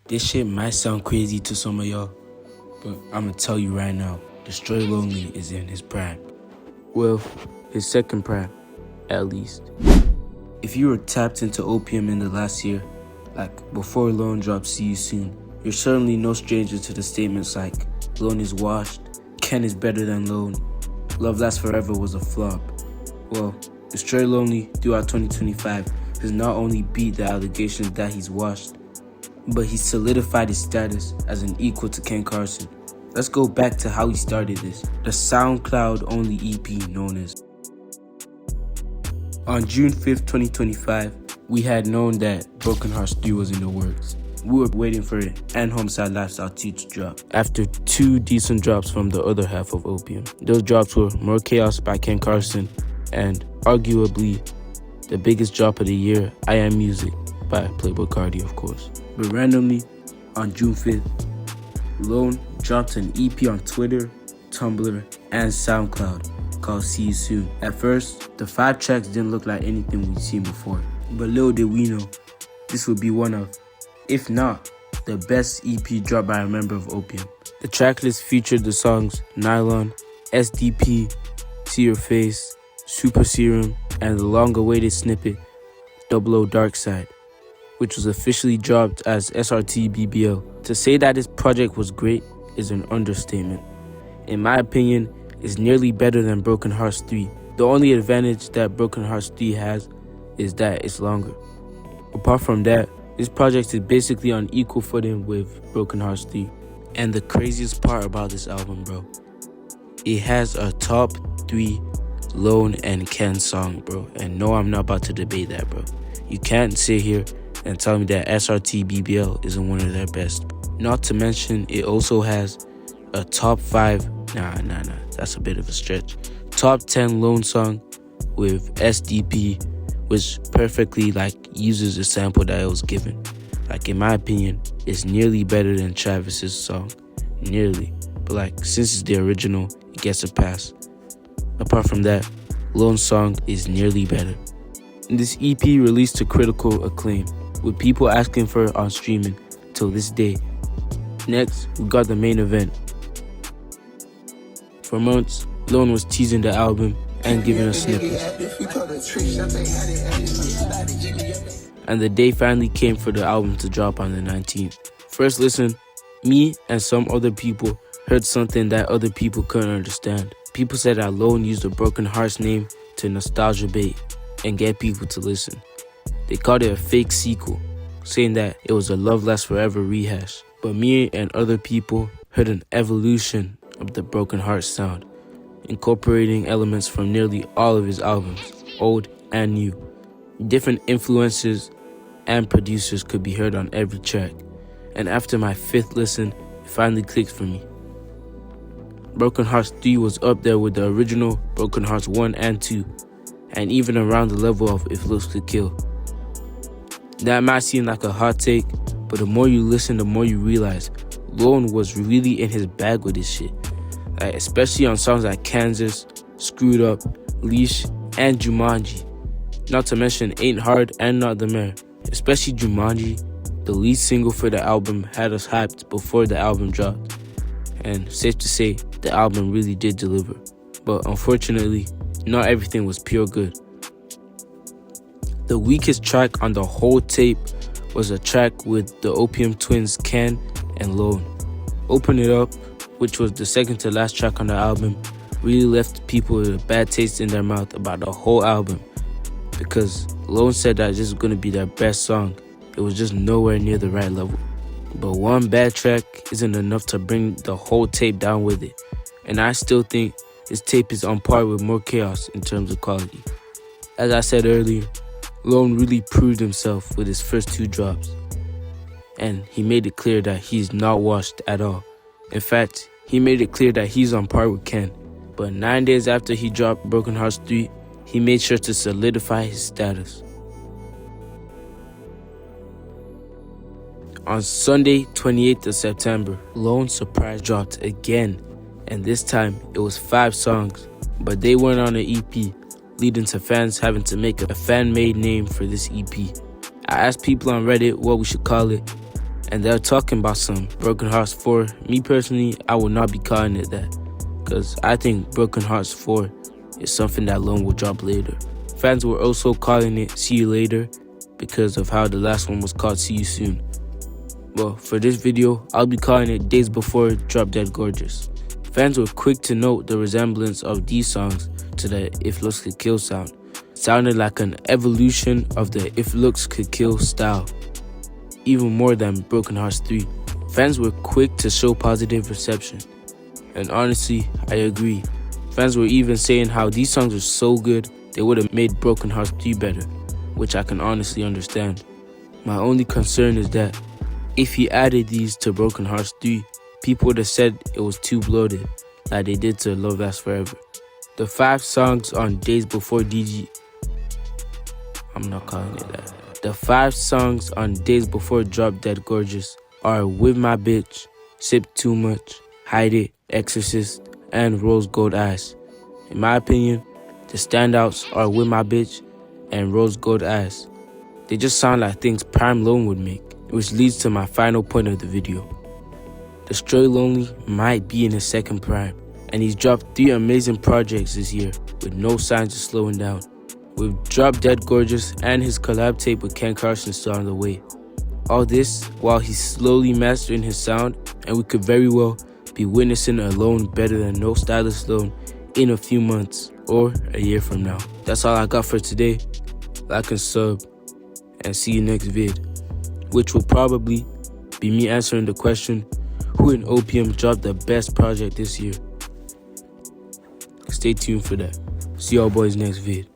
This shit might sound crazy to some of y'all, but I'ma tell you right now, Destroy Lonely is in his prime. Well, his second prime, at least. If you were tapped into opium in the last year, like before Lone dropped See You Soon, you're certainly no stranger to the statements like Lone is washed, Ken is better than Lone, Love Lasts Forever was a flop. Well, Destroy Lonely throughout 2025 has not only beat the allegations that he's washed, but he solidified his status as an equal to Ken Carson. Let's go back to how he started this, the SoundCloud only EP known as. On June 5th, 2025, we had known that Broken Hearts 3 was in the works. We were waiting for it and Homicide Lifestyle 2 to drop, after two decent drops from the other half of Opium. Those drops were More Chaos by Ken Carson and arguably the biggest drop of the year, I Am Music by Playboi Carti, of course. But randomly, on June 5th, Lone dropped an EP on Twitter, Tumblr, and SoundCloud called See You Soon. At first, the 5 tracks didn't look like anything we'd seen before, but little did we know, this would be one of, if not, the best EP dropped by a member of Opium. The tracklist featured the songs Nylon, SDP, See Your Face, Super Serum, and the long-awaited snippet, 00 Dark Side, which was officially dropped as SRT BBL. To say that this project was great is an understatement. In my opinion, it's nearly better than Broken Hearts 3. The only advantage that Broken Hearts 3 has is that it's longer. Apart from that, this project is basically on equal footing with Broken Hearts 3. And the craziest part about this album, bro, it has a top 3 Lone and Ken song, bro. And no, I'm not about to debate that, bro. You can't sit here and tell me that SRT BBL isn't one of their best. Not to mention, it also has a top 5, that's a bit of a stretch, top 10 Lone song with SDP, which perfectly uses the sample that it was given. In my opinion, it's nearly better than Travis's song. Nearly. But since it's the original, it gets a pass. Apart from that, Lone's song is nearly better. This EP released to critical acclaim, with people asking for it on streaming till this day. Next, we got the main event. For months, Lone was teasing the album and giving us snippets. And the day finally came for the album to drop on the 19th. First listen, me and some other people heard something that other people couldn't understand. People said that Lone used the Broken Hearts name to nostalgia bait and get people to listen. They called it a fake sequel, saying that it was a Love Lasts Forever rehash. But me and other people heard an evolution of the Broken Hearts sound, incorporating elements from nearly all of his albums, old and new. Different influences and producers could be heard on every track. And after my 5th listen, it finally clicked for me. Broken Hearts 3 was up there with the original Broken Hearts 1 and 2, and even around the level of If Looks Could Kill. That might seem like a hot take, but the more you listen, the more you realize Lone was really in his bag with this shit. Especially on songs like Kansas, Screwed Up, Leash, and Jumanji. Not to mention Ain't Hard and Not the Mayor. Especially Jumanji, the lead single for the album, had us hyped before the album dropped. And safe to say, the album really did deliver. But unfortunately, not everything was pure good. The weakest track on the whole tape was a track with the Opium twins Ken and Lone. Open It Up, which was the second to last track on the album, really left people with a bad taste in their mouth about the whole album, because Lone said that this was going to be their best song. It was just nowhere near the right level. But one bad track isn't enough to bring the whole tape down with it. And I still think this tape is on par with More Chaos in terms of quality. As I said earlier, Lone really proved himself with his first 2 drops. And he made it clear that he's not washed at all. In fact, he made it clear that he's on par with Ken. But 9 days after he dropped Broken Hearts 3, he made sure to solidify his status. On Sunday, 28th of September, Lone surprise dropped again, and this time it was 5 songs, but they weren't on an EP, leading to fans having to make a fan-made name for this EP. I asked people on Reddit what we should call it, and they're talking about some Broken Hearts 4. Me personally, I will not be calling it that, because I think Broken Hearts 4 is something that alone will drop later. Fans were also calling it See You Later because of how the last one was called See You Soon. Well, for this video, I'll be calling it Days Before Drop Dead Gorgeous. Fans were quick to note the resemblance of these songs to the If Looks Could Kill sound. It sounded like an evolution of the If Looks Could Kill style, even more than Broken Hearts 3. Fans were quick to show positive reception, and honestly, I agree. Fans were even saying how these songs are so good, they would have made Broken Hearts 3 better, which I can honestly understand. My only concern is that if he added these to Broken Hearts 3, people would have said it was too bloated, like they did to Love Lasts Forever. The 5 songs on Days Before DG... I'm not calling it that. The 5 songs on Days Before Drop Dead Gorgeous are With My Bitch, Sip Too Much, Hide It, Exorcist, and Rose Gold Eyes. In my opinion, the standouts are With My Bitch and Rose Gold Eyes. They just sound like things Prime Lone would make, which leads to my final point of the video. Destroy Lonely might be in his second prime, and he's dropped 3 amazing projects this year with no signs of slowing down. With Drop Dead Gorgeous and his collab tape with Ken Carson still on the way. All this while he's slowly mastering his sound, and we could very well be witnessing a Lone better than No Stylist Lone in a few months or a year from now. That's all I got for today. Like and sub, and see you next vid, which will probably be me answering the question, who in OPM dropped the best project this year? Stay tuned for that. See y'all boys next vid.